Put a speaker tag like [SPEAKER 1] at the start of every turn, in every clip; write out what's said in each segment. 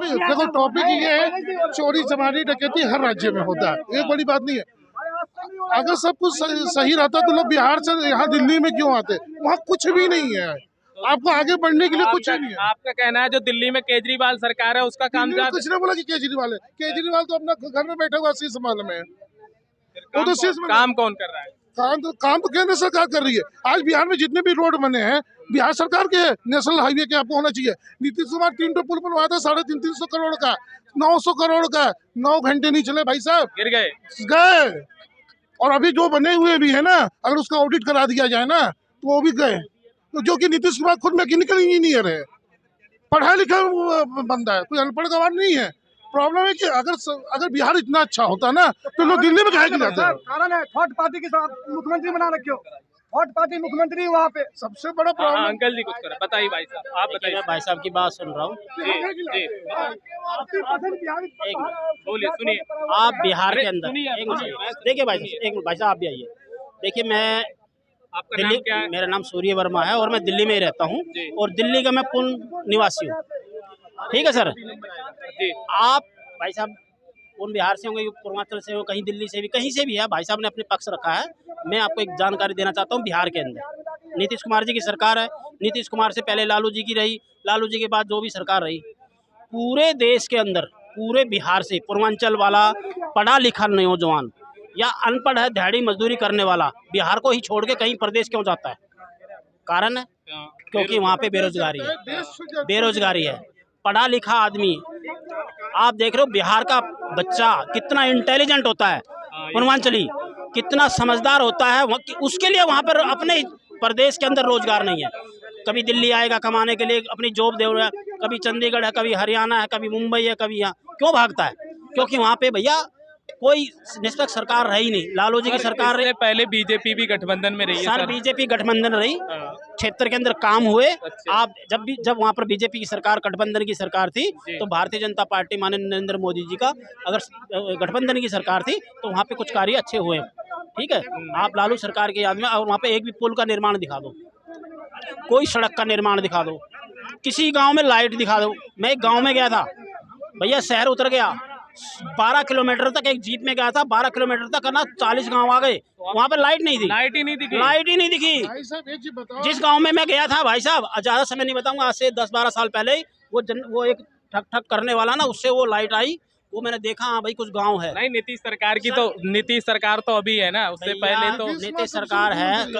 [SPEAKER 1] नहीं, देखो टॉपिक ये है, चोरी चमारी डकैती हर राज्य में होता है, ये बड़ी बात नहीं है। अगर सब कुछ सही रहता तो लोग बिहार से यहाँ दिल्ली में क्यों आते? वहाँ कुछ भी नहीं है, आपको आगे बढ़ने के लिए कुछ नहीं है।
[SPEAKER 2] आपका कहना है जो दिल्ली में केजरीवाल सरकार है उसका काम
[SPEAKER 1] कुछ नहीं बोला कि केजरीवाल है, केजरीवाल तो अपना घर में बैठा हुआ शीश संभाल में है। वो तो शीश में
[SPEAKER 2] काम कौन कर रहा है?
[SPEAKER 1] काम तो केंद्र सरकार कर रही है। आज बिहार में जितने भी रोड बने हैं बिहार सरकार के, नेशनल हाईवे के आपको होना चाहिए। नीतीश कुमार 3 पुल बनवाया था 350 करोड़ का, 900 करोड़ का, 9 घंटे नहीं चले भाई साहब,
[SPEAKER 2] गिर गए।
[SPEAKER 1] और अभी जो बने हुए भी है ना, अगर उसका ऑडिट करा दिया जाए ना तो वो भी गए। तो जो कि नीतीश कुमार खुद मैकेनिकल इंजीनियर है, पढ़ा लिखा बंदा है, कोई अनपढ़ गवार नहीं है। प्रॉब्लम है कि अगर बिहार इतना अच्छा होता ना तो लोग दिल्ली में काहे के जाते हैं?
[SPEAKER 3] कारण है थर्ड पार्टी के साथ मुख्यमंत्री बना रखे हो, थर्ड पार्टी मुख्यमंत्री वहाँ पे
[SPEAKER 1] सबसे बड़ा प्रॉब्लम।
[SPEAKER 2] अंकल जी कुछ करें, बताइए भाई साहब, आप बताइए।
[SPEAKER 4] भाई साहब की बात सुन रहा हूँ,
[SPEAKER 2] बोलिए, सुनिए।
[SPEAKER 4] आप बिहार के अंदर
[SPEAKER 2] सुनिए,
[SPEAKER 4] देखिए भाई साहब आप भी आइए। देखिए मैं
[SPEAKER 2] आपका नाम क्या है?
[SPEAKER 4] मेरा नाम सूर्य वर्मा है और मैं दिल्ली में ही रहता हूँ और दिल्ली का मैं पूर्ण निवासी हूँ। ठीक है सर, आप भाई साहब पूर्ण बिहार से होंगे, पूर्वांचल से हो, कहीं दिल्ली से भी, कहीं से भी है, भाई साहब ने अपने पक्ष रखा है। मैं आपको एक जानकारी देना चाहता हूँ। बिहार के अंदर नीतीश कुमार जी की सरकार है, नीतीश कुमार से पहले लालू जी की रही, लालू जी के बाद जो भी सरकार रही, पूरे देश के अंदर पूरे बिहार से पूर्वांचल वाला पढ़ा लिखा नौजवान या अनपढ़ है दिहाड़ी मजदूरी करने वाला बिहार को ही छोड़ के कहीं प्रदेश क्यों जाता है? कारण है क्योंकि वहाँ पे बेरोजगारी है। पढ़ा लिखा आदमी, आप देख रहे हो बिहार का बच्चा कितना इंटेलिजेंट होता है, पूर्वांचली कितना समझदार होता है, उसके लिए वहाँ पर अपने प्रदेश के अंदर रोजगार नहीं है। कभी दिल्ली आएगा कमाने के लिए, अपनी जॉब दे रहा है, कभी चंडीगढ़ है, कभी हरियाणा है, कभी मुंबई है, कभी यहाँ क्यों भागता है? क्योंकि वहाँ पे भैया कोई निष्पक्ष सरकार रही नहीं। लालू जी की सरकार रही,
[SPEAKER 2] पहले बीजेपी भी गठबंधन में रही है
[SPEAKER 4] सर, बीजेपी गठबंधन रही, क्षेत्र के अंदर काम हुए। आप जब वहाँ पर बीजेपी की सरकार गठबंधन की सरकार थी तो भारतीय जनता पार्टी माननीय नरेंद्र मोदी जी का अगर गठबंधन की सरकार थी तो वहाँ पे कुछ कार्य अच्छे हुए। ठीक है, आप लालू सरकार के याद में और वहाँ पे एक भी पुल का निर्माण दिखा दो, कोई सड़क का निर्माण दिखा दो, किसी गाँव में लाइट दिखा दो। मैं एक गाँव में गया था भैया, शहर उतर गया, 12 किलोमीटर तक एक जीप में गया था, 12 किलोमीटर तक ना 40 गांव आ गए, वहाँ पे लाइट नहीं थी, लाइट ही नहीं दिखी। जिस गांव में मैं गया था भाई साहब, ज्यादा समय नहीं बताऊंगा, आज से 10-12 साल पहले वो एक ठक ठक करने वाला ना, उससे वो लाइट आई, वो मैंने देखा। हाँ भाई कुछ गांव है।
[SPEAKER 2] नहीं, नीतीश सरकार तो अभी है ना, उससे पहले तो
[SPEAKER 4] नीतीश सरकार है।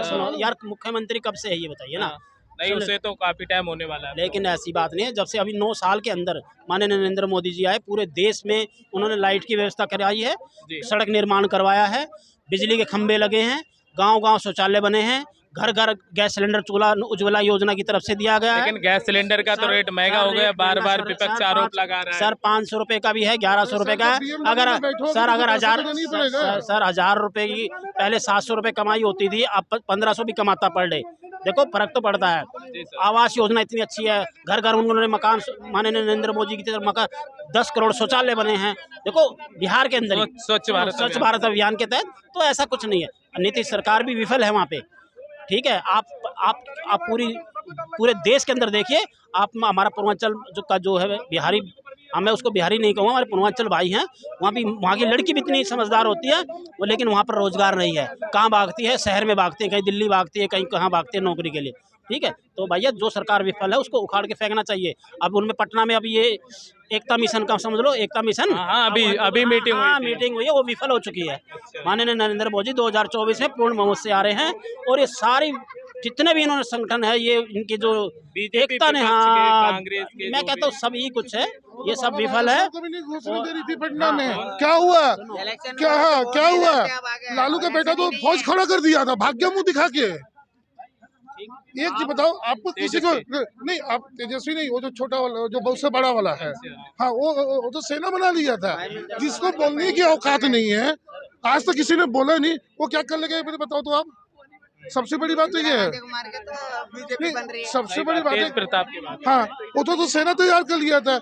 [SPEAKER 4] यार मुख्यमंत्री कब से है ये बताइए ना?
[SPEAKER 2] नहीं, उसे तो काफी टाइम होने वाला है।
[SPEAKER 4] लेकिन ऐसी बात नहीं है, जब से अभी 9 साल के अंदर माननीय नरेंद्र मोदी जी आए, पूरे देश में उन्होंने लाइट की व्यवस्था कराई है, सड़क निर्माण करवाया है, बिजली के खंभे लगे हैं, गांव-गांव शौचालय बने हैं, घर घर गैस सिलेंडर चूल्हा उज्ज्वला योजना की तरफ से दिया गया है।
[SPEAKER 2] लेकिन गैस सिलेंडर का तो रेट महंगा हो गया, बार-बार विपक्ष आरोप लगा रहा है।
[SPEAKER 4] सर 500 रुपए का भी है, 1100 रुपए का है। अगर 1000 रुपए की पहले 700 रुपए कमाई होती थी, अब 1500 भी कमाता पर डे। देखो फर्क तो पड़ता है। आवास योजना इतनी अच्छी है, घर घर उन्होंने मकान, माननीय नरेंद्र मोदी की तरफ मकान, 10 करोड़ शौचालय बने हैं। देखो बिहार के अंदर स्वच्छ भारत अभियान के तहत, तो ऐसा कुछ नहीं है। नीतीश सरकार भी विफल है वहाँ पे। ठीक है, आप पूरे देश के अंदर देखिए, आप हमारा पूर्वांचल जो है बिहारी, मैं उसको बिहारी नहीं कहूँगा, हमारे पूर्वांचल भाई हैं, वहाँ की लड़की भी इतनी समझदार होती है वो, लेकिन वहाँ पर रोजगार नहीं है। कहाँ भागती है? शहर में भागती है, कहीं दिल्ली भागती है, कहीं कहाँ भागती है नौकरी के लिए। ठीक है, तो भैया जो सरकार विफल है उसको उखाड़ के फेंकना चाहिए। अब उनमें पटना में अभी ये एकता मिशन का समझ लो, एकता मिशन अभी मीटिंग हुई है, वो विफल हो चुकी है। माननीय नरेंद्र मोदी 2024 में पूर्ण बहुमत से आ रहे हैं और ये सारी जितने भी इन्होंने संगठन है, ये इनकी जो एकता ने, हाँ मैं कहता हूँ सब ही कुछ है, ये सब विफल है।
[SPEAKER 1] पटना में क्या हुआ? क्या हुआ? लालू का बेटा तो फौज खड़ा कर दिया था, भाग्य मुंह दिखा के। एक चीज बताओ, आपको किसी को नहीं, आप तेजस्वी नहीं, वो जो छोटा वाला, जो बहुत से बड़ा वाला है, हाँ वो तो सेना बना लिया था, जिसको बोलने की औकात नहीं है, आज तक किसी ने बोला नहीं, वो क्या कर लेगा बताओ तो आप। सबसे बड़ी बात तो ये है, सबसे बड़ी बात है
[SPEAKER 2] प्रताप की बात।
[SPEAKER 1] हाँ, वो तो सेना तैयार कर लिया था,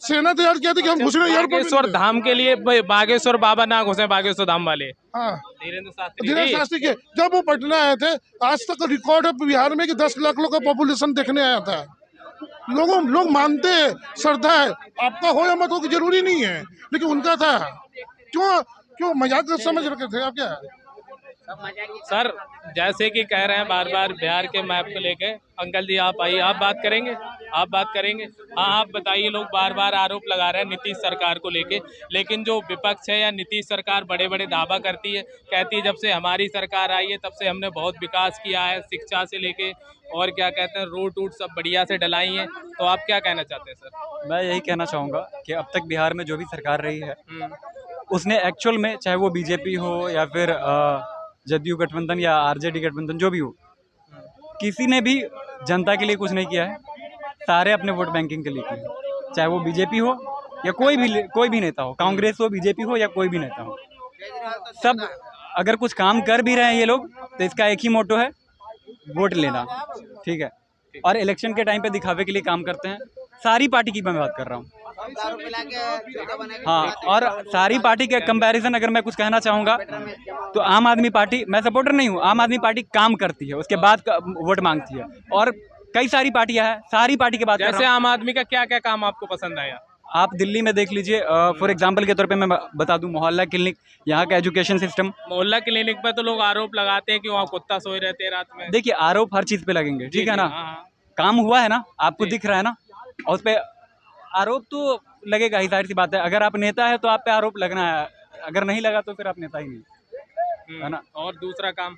[SPEAKER 1] सेना तैयार किया था कि हम घुसने
[SPEAKER 2] बागेश्वर धाम के लिए, बागेश्वर बाबा ना घुसे, बागेश्वर धाम वाले।
[SPEAKER 1] हाँ,
[SPEAKER 2] धीरेन्द्र
[SPEAKER 1] शास्त्री के जब वो पटना आए थे, आज तक रिकॉर्ड है बिहार में कि 10 लाख लोग का पॉपुलेशन देखने आया था। लोग मानते हैं, श्रद्धा है। आपका हो या मत हो जरूरी नहीं है, लेकिन उनका था। क्यों मजाक समझ रखे थे आप क्या?
[SPEAKER 2] सर जैसे कि कह रहे हैं बार बार बिहार के मैप को लेके, अंकल जी आप आइए, आप बात करेंगे, आप बात करेंगे। हाँ आप बताइए, लोग बार बार आरोप लगा रहे हैं नीतीश सरकार को लेके, लेकिन जो विपक्ष है या नीतीश सरकार बड़े बड़े दावा करती है, कहती है जब से हमारी सरकार आई है तब से हमने बहुत विकास किया है, शिक्षा से लेके और क्या कहते हैं रोड वूड सब बढ़िया से डलाई हैं। तो आप क्या कहना चाहते हैं सर?
[SPEAKER 5] मैं यही कहना चाहूँगा कि अब तक बिहार में जो भी सरकार रही है उसने एक्चुअल में, चाहे वो बीजेपी हो या फिर जदयू गठबंधन या आरजेडी गठबंधन जो भी हो, किसी ने भी जनता के लिए कुछ नहीं किया है। सारे अपने वोट बैंकिंग के लिए किए, चाहे वो बीजेपी हो या कोई भी नेता हो, कांग्रेस हो, बीजेपी हो या कोई भी नेता हो। सब अगर कुछ काम कर भी रहे हैं ये लोग तो इसका एक ही मोटो है, वोट लेना, ठीक है। और इलेक्शन के टाइम पे दिखावे के लिए काम करते हैं। सारी पार्टी की मैं बात कर रहा हूँ, हाँ। और सारी पार्टी के कंपैरिजन अगर मैं कुछ कहना चाहूँगा तो आम आदमी पार्टी, मैं सपोर्टर नहीं हूँ, आम आदमी पार्टी काम करती है, उसके बाद वोट मांगती है। और कई सारी पार्टियां हैं, सारी पार्टी के बाद
[SPEAKER 2] जैसे आम आदमी का क्या क्या काम आपको पसंद आया?
[SPEAKER 5] आप दिल्ली में देख लीजिए, फॉर एग्जांपल के तौर पे मैं बता दूं, मोहल्ला क्लिनिक, यहाँ का एजुकेशन सिस्टम।
[SPEAKER 2] मोहल्ला क्लिनिक पे तो लोग आरोप लगाते हैं कि वहाँ कुत्ता सोए रहते हैं रात में।
[SPEAKER 5] देखिए आरोप हर चीज पे लगेंगे, ठीक है ना।
[SPEAKER 2] हाँ।
[SPEAKER 5] काम हुआ है ना, आपको दिख रहा है ना, और उस पर आरोप तो लगेगा ही, जाहिर सी बात है। अगर आप नेता है तो आप पे आरोप लगना है, अगर नहीं लगा तो फिर आप नेता ही नहीं, है ना।
[SPEAKER 2] और दूसरा काम